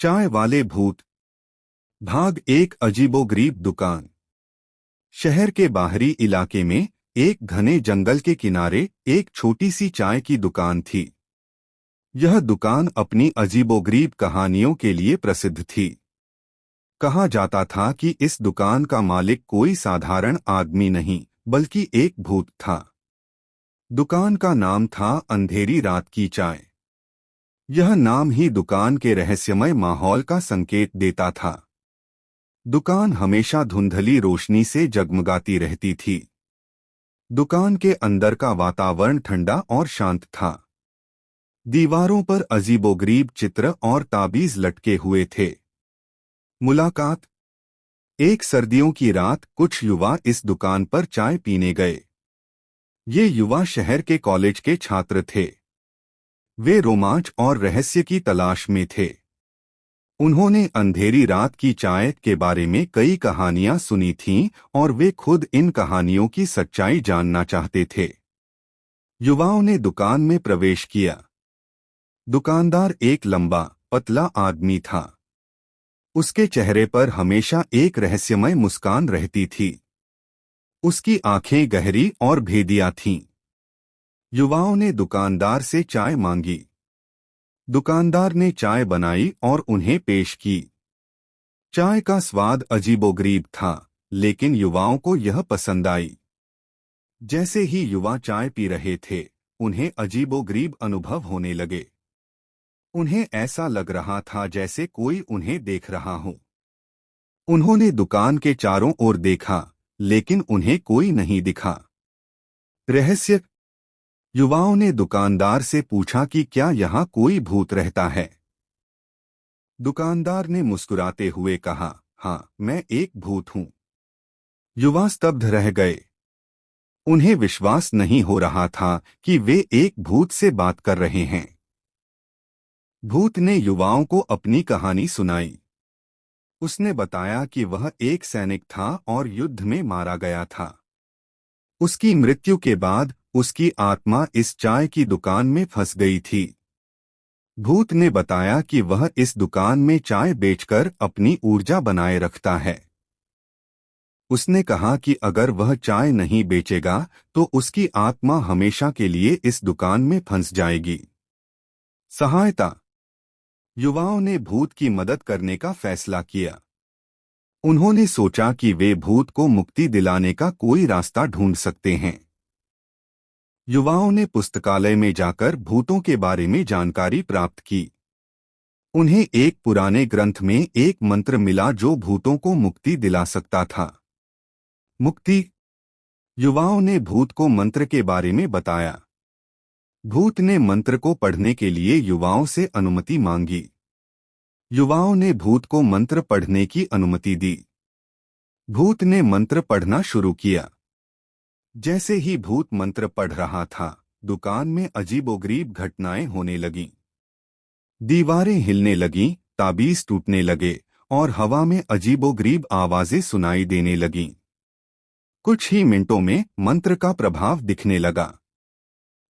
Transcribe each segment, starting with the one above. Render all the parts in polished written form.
चाय वाले भूत। भाग एक। अजीबोगरीब दुकान। शहर के बाहरी इलाके में एक घने जंगल के किनारे एक छोटी सी चाय की दुकान थी। यह दुकान अपनी अजीबोगरीब कहानियों के लिए प्रसिद्ध थी। कहा जाता था कि इस दुकान का मालिक कोई साधारण आदमी नहीं बल्कि एक भूत था। दुकान का नाम था अंधेरी रात की चाय। यह नाम ही दुकान के रहस्यमय माहौल का संकेत देता था। दुकान हमेशा धुंधली रोशनी से जगमगाती रहती थी। दुकान के अंदर का वातावरण ठंडा और शांत था। दीवारों पर अजीबोगरीब चित्र और ताबीज लटके हुए थे। मुलाकात। एक सर्दियों की रात कुछ युवा इस दुकान पर चाय पीने गए। ये युवा शहर के कॉलेज के छात्र थे। वे रोमांच और रहस्य की तलाश में थे। उन्होंने अंधेरी रात की चाय के बारे में कई कहानियां सुनी थीं और वे खुद इन कहानियों की सच्चाई जानना चाहते थे। युवाओं ने दुकान में प्रवेश किया। दुकानदार एक लंबा, पतला आदमी था। उसके चेहरे पर हमेशा एक रहस्यमय मुस्कान रहती थी। उसकी आंखें गहरी और भेदिया थीं। युवाओं ने दुकानदार से चाय मांगी। दुकानदार ने चाय बनाई और उन्हें पेश की। चाय का स्वाद अजीबोगरीब था, लेकिन युवाओं को यह पसंद आई। जैसे ही युवा चाय पी रहे थे, उन्हें अजीबोगरीब अनुभव होने लगे। उन्हें ऐसा लग रहा था जैसे कोई उन्हें देख रहा हो। उन्होंने दुकान के चारों ओर देखा, लेकिन उन्हें कोई नहीं दिखा। रहस्य। युवाओं ने दुकानदार से पूछा कि क्या यहाँ कोई भूत रहता है। दुकानदार ने मुस्कुराते हुए कहा, हाँ, मैं एक भूत हूँ। युवा स्तब्ध रह गए। उन्हें विश्वास नहीं हो रहा था कि वे एक भूत से बात कर रहे हैं। भूत ने युवाओं को अपनी कहानी सुनाई। उसने बताया कि वह एक सैनिक था और युद्ध में मारा गया था। उसकी मृत्यु के बाद उसकी आत्मा इस चाय की दुकान में फंस गई थी। भूत ने बताया कि वह इस दुकान में चाय बेचकर अपनी ऊर्जा बनाए रखता है। उसने कहा कि अगर वह चाय नहीं बेचेगा तो उसकी आत्मा हमेशा के लिए इस दुकान में फंस जाएगी। सहायता। युवाओं ने भूत की मदद करने का फैसला किया। उन्होंने सोचा कि वे भूत को मुक्ति दिलाने का कोई रास्ता ढूंढ सकते हैं। युवाओं ने पुस्तकालय में जाकर भूतों के बारे में जानकारी प्राप्त की। उन्हें एक पुराने ग्रंथ में एक मंत्र मिला जो भूतों को मुक्ति दिला सकता था। मुक्ति। युवाओं ने भूत को मंत्र के बारे में बताया। भूत ने मंत्र को पढ़ने के लिए युवाओं से अनुमति मांगी। युवाओं ने भूत को मंत्र पढ़ने की अनुमति दी। भूत ने मंत्र पढ़ना शुरू किया। जैसे ही भूत मंत्र पढ़ रहा था, दुकान में अजीबोगरीब घटनाएं होने लगीं। दीवारें हिलने लगीं, ताबीज टूटने लगे और हवा में अजीबोगरीब आवाजें सुनाई देने लगीं। कुछ ही मिनटों में मंत्र का प्रभाव दिखने लगा।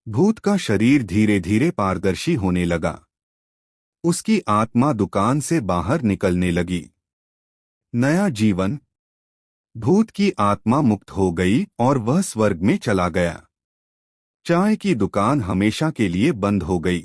भूत का शरीर धीरे धीरे पारदर्शी होने लगा। उसकी आत्मा दुकान से बाहर निकलने लगी। नया जीवन। भूत की आत्मा मुक्त हो गई और वह स्वर्ग में चला गया। चाय की दुकान हमेशा के लिए बंद हो गई।